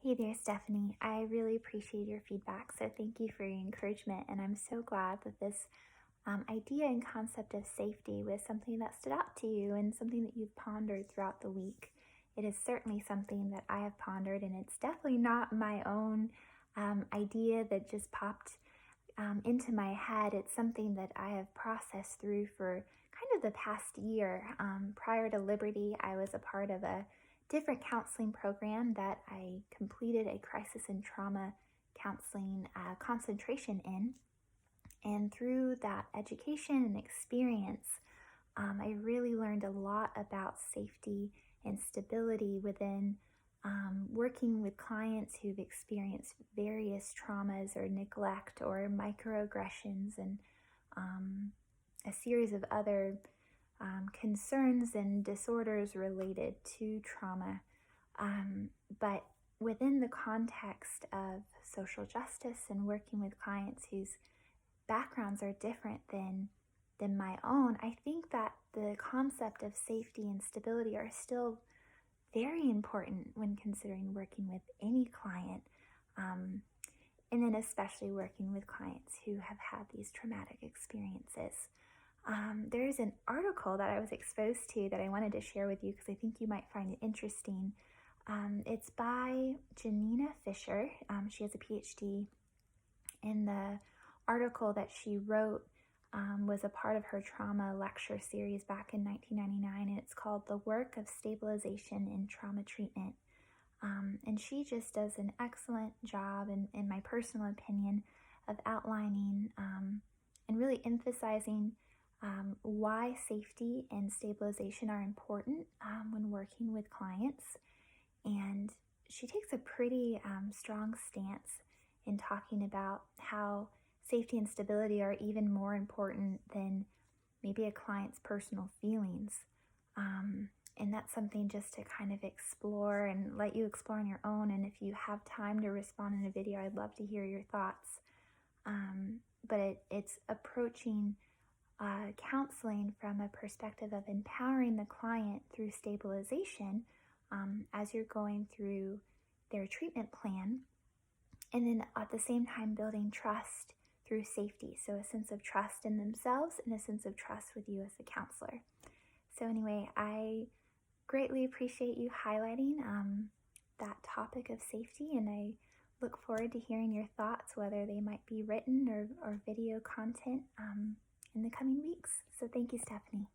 Hey there, Stephanie. I really appreciate your feedback, so thank you for your encouragement. And I'm so glad that this idea and concept of safety was something that stood out to you and something that you've pondered throughout the week. It is certainly something that I have pondered, and it's definitely not my own idea that just popped into my head. It's something that I have processed through for kind of the past year. Prior to Liberty, I was a part of a different counseling program that I completed a crisis and trauma counseling concentration in. And through that education and experience, I really learned a lot about safety and stability within working with clients who've experienced various traumas or neglect or microaggressions and a series of other concerns and disorders related to trauma. But within the context of social justice and working with clients whose backgrounds are different than my own, I think that the concept of safety and stability are still very important when considering working with any client, and then especially working with clients who have had these traumatic experiences. There's an article that I was exposed to that I wanted to share with you because I think you might find it interesting. It's by Janina Fisher. She has a PhD, and the article that she wrote was a part of her trauma lecture series back in 1999, and it's called The Work of Stabilization in Trauma Treatment. And she just does an excellent job, in my personal opinion, of outlining and really emphasizing why safety and stabilization are important when working with clients. And she takes a pretty strong stance in talking about how safety and stability are even more important than maybe a client's personal feelings. And that's something just to kind of explore and let you explore on your own. And if you have time to respond in a video, I'd love to hear your thoughts. But it's approaching counseling from a perspective of empowering the client through stabilization as you're going through their treatment plan, and then at the same time building trust through safety. So a sense of trust in themselves and a sense of trust with you as a counselor. So anyway, I greatly appreciate you highlighting that topic of safety, and I look forward to hearing your thoughts, whether they might be written or video content in the coming weeks. So thank you, Stephanie.